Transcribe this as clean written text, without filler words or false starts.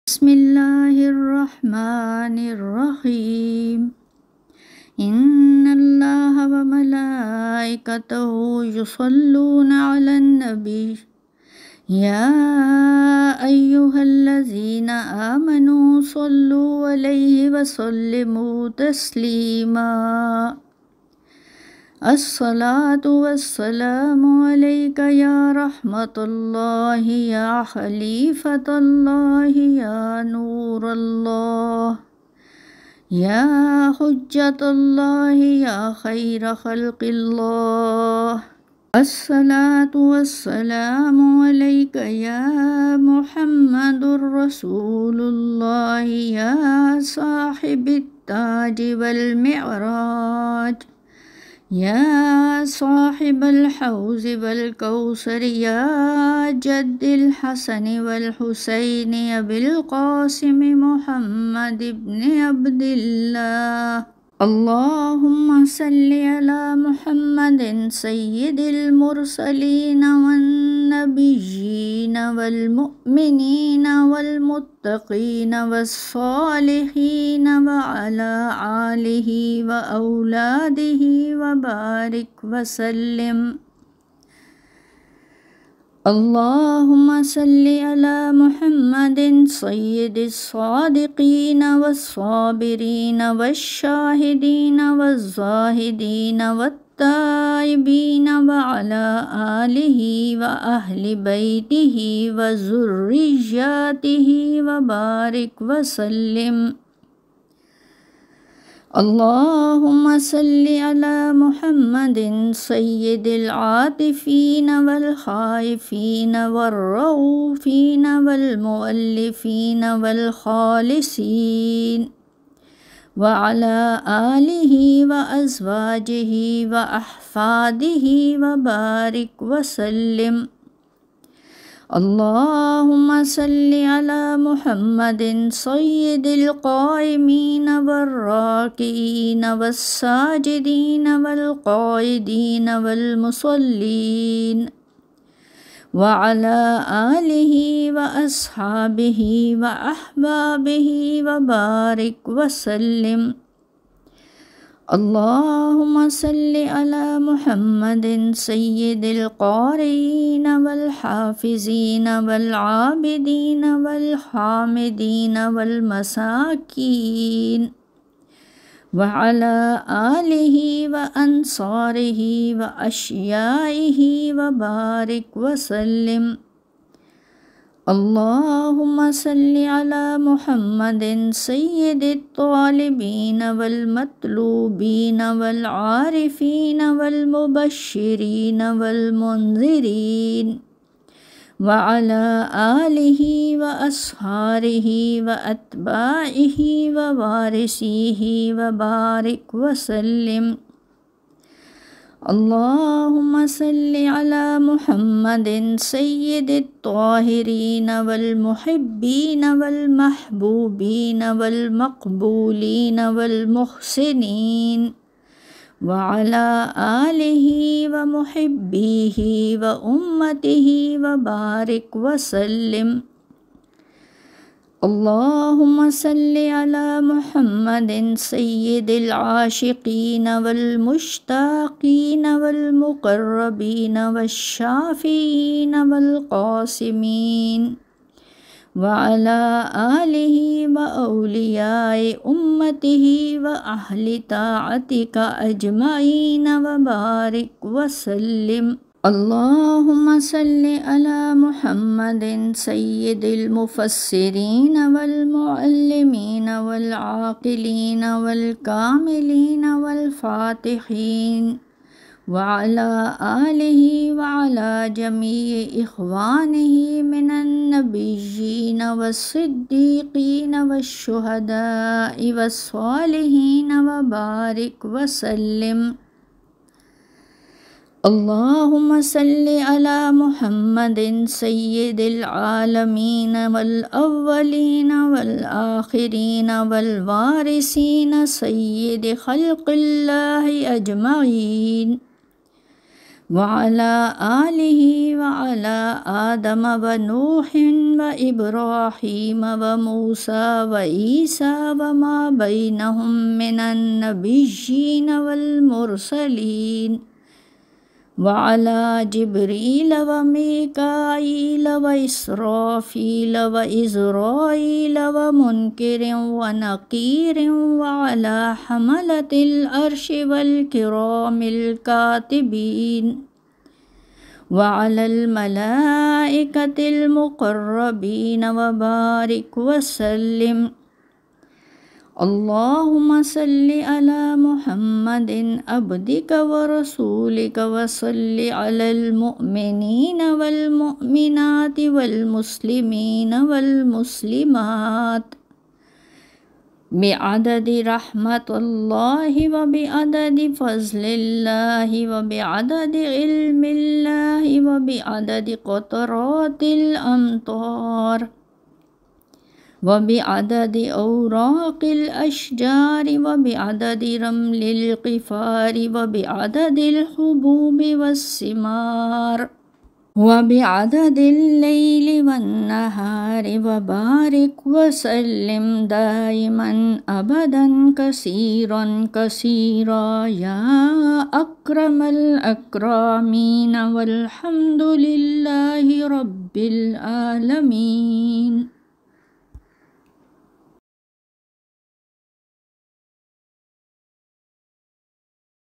बिस्मिल्लाहिर्रहमानिर्रहीम। इन्नल्लाह व मलाइकतहु युसल्लूना अलन नबी या अय्युहल्लज़ीना आमनू सल्लु अलैहि व सल्लिमू तस्लीमा। अस्सलातु वस्सलामु अलैका या रहमतुल्लाहि या खलीफतुल्लाहि या नूरल्लाह या हुज्जतुल्लाहि या खैर खल्क़िल्लाह। अस्सलातु वस्सलामु अलैका या मुहम्मदुर रसूलुल्लाहि या साहिबित ताज वल मिअराज या साहिबल हौज़ वल कौसर या जद्दिल हसन वल हुसैन अबिल क़ासिम मुहम्मद इब्न अब्दिल्लाह। अल्लाहुम्मा सल्लि अला मुहम्मदिन सय्यिदिल मुरसलीन वन नबिय्यीन वल मुअ्मिनीन वल मुत्तक़ीन वस्सालिहीन व अला आलिहि व औलादिहि व बारिक वसल्लिम। अल्लाहुम्मा सल्लि अला मुहम्मदिन सय्यिदिस सादिक़ीन वस्साबिरीन वश्शाहिदीन वज़्ज़ाहिदीन वत्ताइबीन व अला आलिहि व अहलि बैतिहि व ज़ुर्रिय्यातिहि व बारिक वसल्लिम। अल्लाहुम्मा सल्लि अला मुहम्मदिन सय्यिदिल आतिफ़ीन वल खाइफ़ीन वर्रऊफ़ीन वल मुअल्लिफ़ीन वल खालिसीन व अला आलिहि व अज़वाजिहि व अहफ़ादिहि व बारिक वसल्लिम। अल्लाहुम्मा सल्लि अला मुहम्मदिन सय्यिदिल क़ाइमीन वर्राकिईन वस्साजिदीन वल क़ाइदीन वल मुसल्लीन व अला आलिहि व अस्हाबिहि व अहबाबिहि व बारिक वसल्लिम। अल्लाहुम्मा सल्लि अला मुहम्मदिन सय्यिदिल क़ारिईन वल हाफ़िज़ीन वल आबिदीन वल हामिदीन वल मसाकीन व अला आलिहि व अंसारिहि व अशियाइहि व बारिक वसल्लिम। अल्लाहुम्मा सल्लि अला मुहम्मदिन सय्यिदित तालिबीन वल मतलूबीन वल आरिफ़ीन वल मुबश्शिरीन वल मुन्ज़िरीन व अला आलिहि व अस्हारिहि व अत्बाइहि व वारिसीहि व बारिक वसल्लिम। अल्लाहुम्मा सल्लि अला मुहम्मदिन सय्यिदित ताहिरीन वल मुहिब्बीन वल महबूबीन वल मक़बूलीन वल मुहसिनीन व अला आलिहि व मुहिब्बीहि व उम्मतिहि व बारिक वसल्लिम। अल्लाहुम्मा सल्लि अला मुहम्मदिन सय्यिदिल आशिक़ीन वल मुश्ताक़ीन वल मुक़र्रबीन वश्शाफ़ीईन वल क़ासिमीन व अला आलिहि व औलियाए उम्मतिहि व अहलि ताअतिका अजमईन व बारिक वसल्लिम। अल्लाहुम्मा सल्लि अला मुहम्मदिन सय्यिदिल मुफ़स्सिरीन वल मुअल्लिमीन वल आक़िलीन वल कामिलीन वल फ़ातिहीन व अला आलिहि व अला जमीइ इख़वानिहि मिनन नबिय्यीन वस्सिद्दीक़ीन वश्शुहदाइ वस्सालिहीन व बारिक वसल्लिम। अल्लाहुम्मा सल्लि अला मुहम्मदिन सय्यिदिल आलमीन वल अव्वलीन वल आखिरीन वल वारिसीन सय्यिदि खल्क़िल्लाहि अजमईन वअला आलिहि वअला आदम व नूहिन व इब्राहीम व मूसा व ईसा व मा बैनहुम मिनन नबिय्यीन वल मुरसलीन वअला जिब्रील व मीकाईल व इसराफील व इज़राईल व मुनकिर व नकीर वअला हमलतिल अर्श वल किरामिल कातिबीन वअलल मलाइकतिल मुक़र्रबीन व बारिक वसल्लिम अल्लाहुम्मा सल्लि अला मुहम्मदिन अब्दिक व रसूलिक व सल्लि अलल मुअमिनीन वल मुअमिनाति वल मुस्लिमीन वल मुस्लिमात बिअददि रहमतिल्लाहि व बिअददि फज़लिल्लाहि व बिअददि इल्मिल्लाहि व बिअददि क़तरातिल अमतार व बिअददि औराक़िल अशजारि व बिअददि रमलिल क़िफ़ारि व बिअददिल हुबूबि वस्सिमार व बिअददिल लैलि वन्नहारि व बारिक वसल्लिम दाइमन अबदन कसीरन कसीरा या अक्रमल अक्रामीन वल्हम्दुलिल्लाहि रब्बिल आलमीन।